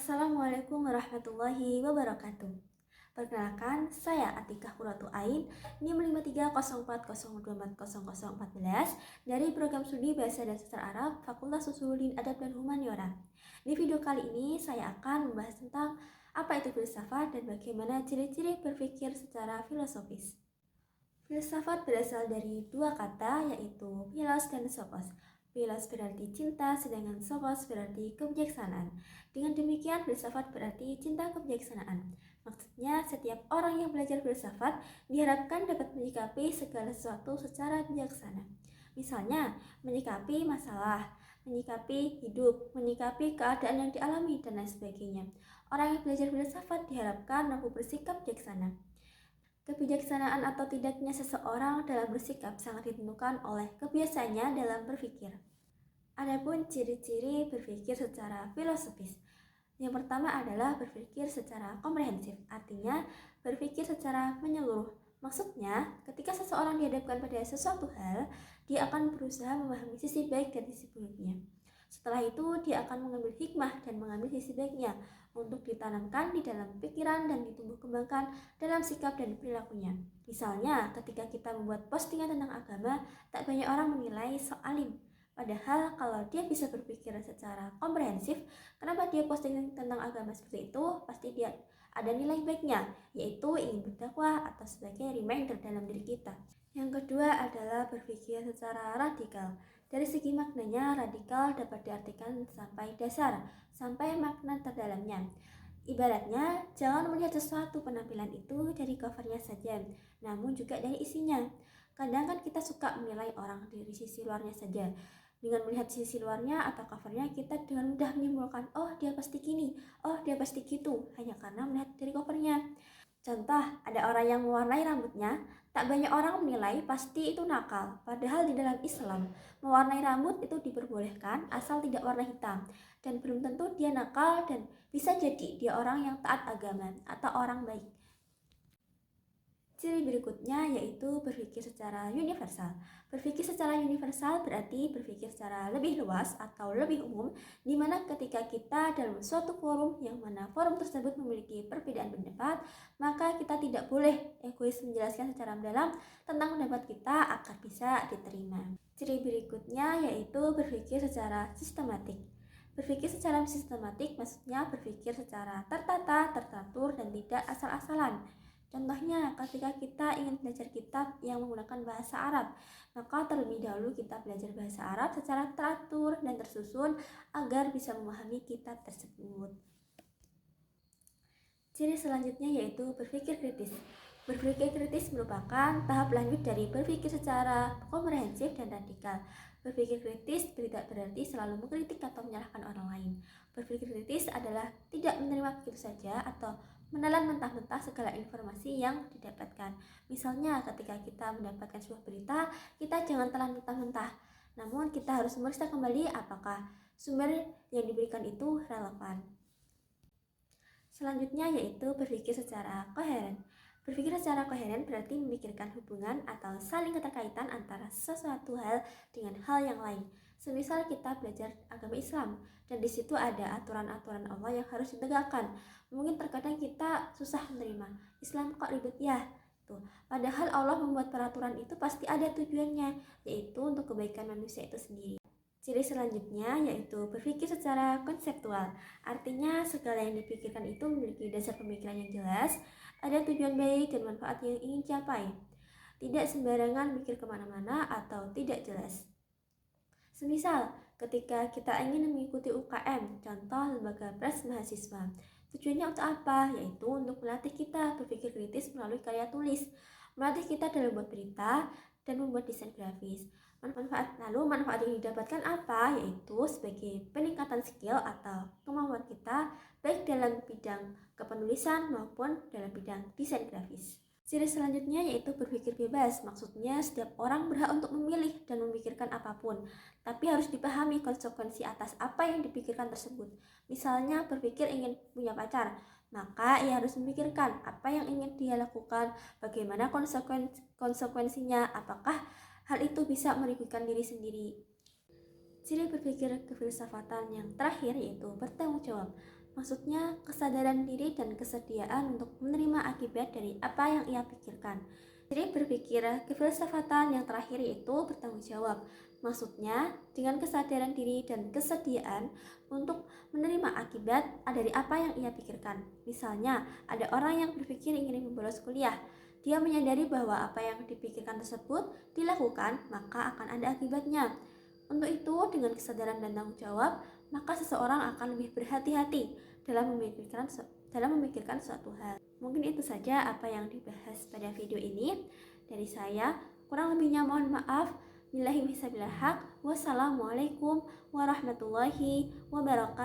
Assalamualaikum warahmatullahi wabarakatuh. Perkenalkan, saya Atikah Qurratu Ain, NIM 5304024014 dari Program Studi Bahasa dan Sastra Arab Fakultas Usuluddin Adab dan Humaniora. Di video kali ini saya akan membahas tentang apa itu filsafat dan bagaimana ciri-ciri berpikir secara filosofis. Filsafat berasal dari dua kata, yaitu philos dan sophos. Philos berarti cinta, sedangkan sophos berarti kebijaksanaan. Dengan demikian, filsafat berarti cinta kebijaksanaan. Maksudnya, setiap orang yang belajar filsafat diharapkan dapat menyikapi segala sesuatu secara bijaksana. Misalnya, menyikapi masalah, menyikapi hidup, menyikapi keadaan yang dialami, dan lain sebagainya. Orang yang belajar filsafat diharapkan mampu bersikap bijaksana. Kebijaksanaan atau tidaknya seseorang dalam bersikap sangat ditentukan oleh kebiasaannya dalam berpikir. Adapun ciri-ciri berpikir secara filosofis. Yang pertama adalah berpikir secara komprehensif, artinya berpikir secara menyeluruh. Maksudnya, ketika seseorang dihadapkan pada sesuatu hal, dia akan berusaha memahami sisi baik dan sisi buruknya. Setelah itu, dia akan mengambil hikmah dan mengambil sisi baiknya untuk ditanamkan di dalam pikiran dan ditumbuh kembangkan dalam sikap dan perilakunya. Misalnya, ketika kita membuat postingan tentang agama, tak banyak orang menilai sok alim. Padahal kalau dia bisa berpikir secara komprehensif, kenapa dia posting tentang agama seperti itu? Pasti dia ada nilai baiknya, yaitu ingin berdakwah atau sebagai reminder dalam diri kita. Yang kedua adalah berpikir secara radikal. Dari segi maknanya, radikal dapat diartikan sampai dasar, sampai makna terdalamnya. Ibaratnya, jangan melihat sesuatu penampilan itu dari covernya saja, namun juga dari isinya. Kadang kan kita suka menilai orang dari sisi luarnya saja. Dengan melihat sisi luarnya atau covernya, kita dengan mudah menyimpulkan, oh dia pasti gini, oh dia pasti gitu, hanya karena melihat dari covernya. Contoh, ada orang yang mewarnai rambutnya, tak banyak orang menilai pasti itu nakal. Padahal di dalam Islam, mewarnai rambut itu diperbolehkan asal tidak warna hitam. Dan belum tentu dia nakal dan bisa jadi dia orang yang taat agama atau orang baik. Ciri berikutnya yaitu berpikir secara universal. Berpikir secara universal berarti berpikir secara lebih luas atau lebih umum, di mana ketika kita dalam suatu forum yang mana forum tersebut memiliki perbedaan pendapat, maka kita tidak boleh egois menjelaskan secara mendalam tentang pendapat kita agar bisa diterima. Ciri berikutnya yaitu berpikir secara sistematik. Berpikir secara sistematik maksudnya berpikir secara tertata, teratur, dan tidak asal-asalan. Contohnya, ketika kita ingin belajar kitab yang menggunakan bahasa Arab, maka terlebih dahulu kita belajar bahasa Arab secara teratur dan tersusun agar bisa memahami kitab tersebut. Ciri selanjutnya yaitu berpikir kritis. Berpikir kritis merupakan tahap lanjut dari berpikir secara komprehensif dan radikal. Berpikir kritis tidak berarti selalu mengkritik atau menyalahkan orang lain. Berpikir kritis adalah tidak menerima begitu saja atau menelan mentah-mentah segala informasi yang didapatkan. Misalnya ketika kita mendapatkan sebuah berita, kita jangan telan mentah-mentah. Namun kita harus memeriksa kembali apakah sumber yang diberikan itu relevan. Selanjutnya yaitu berpikir secara koheren. Berpikir secara koheren berarti memikirkan hubungan atau saling keterkaitan antara sesuatu hal dengan hal yang lain. Semisal kita belajar agama Islam dan di situ ada aturan-aturan Allah yang harus ditegakkan. Mungkin terkadang kita susah menerima, Islam kok ribet ya? Tuh. Padahal Allah membuat peraturan itu pasti ada tujuannya, yaitu untuk kebaikan manusia itu sendiri. Ciri selanjutnya yaitu berpikir secara konseptual. Artinya segala yang dipikirkan itu memiliki dasar pemikiran yang jelas, ada tujuan baik dan manfaat yang ingin capai. Tidak sembarangan mikir kemana-mana atau tidak jelas. Semisal, ketika kita ingin mengikuti UKM, contoh lembaga pers mahasiswa, tujuannya untuk apa? Yaitu untuk melatih kita berpikir kritis melalui karya tulis, melatih kita dalam membuat berita dan membuat desain grafis. Manfaat yang didapatkan apa? Yaitu sebagai peningkatan skill atau kemampuan kita baik dalam bidang kepenulisan maupun dalam bidang desain grafis. Ciri selanjutnya yaitu berpikir bebas. Maksudnya setiap orang berhak untuk memilih dan memikirkan apapun, tapi harus dipahami konsekuensi atas apa yang dipikirkan tersebut. Misalnya berpikir ingin punya pacar, maka ia harus memikirkan apa yang ingin dia lakukan, bagaimana konsekuensinya, apakah hal itu bisa merugikan diri sendiri. Ciri berpikir kefilsafatan yang terakhir yaitu bertanggung jawab. Maksudnya kesadaran diri dan kesediaan untuk menerima akibat dari apa yang ia pikirkan. Jadi berpikir kefilsafatan yang terakhir yaitu bertanggung jawab. Maksudnya dengan kesadaran diri dan kesediaan untuk menerima akibat dari apa yang ia pikirkan. Misalnya ada orang yang berpikir ingin membolos kuliah. Dia menyadari bahwa apa yang dipikirkan tersebut dilakukan, maka akan ada akibatnya. Untuk itu, dengan kesadaran dan tanggung jawab, maka seseorang akan lebih berhati-hati dalam memikirkan suatu hal. Mungkin itu saja apa yang dibahas pada video ini dari saya. Kurang lebihnya mohon maaf. Billahi wa taufiq. Wassalamualaikum warahmatullahi wabarakatuh.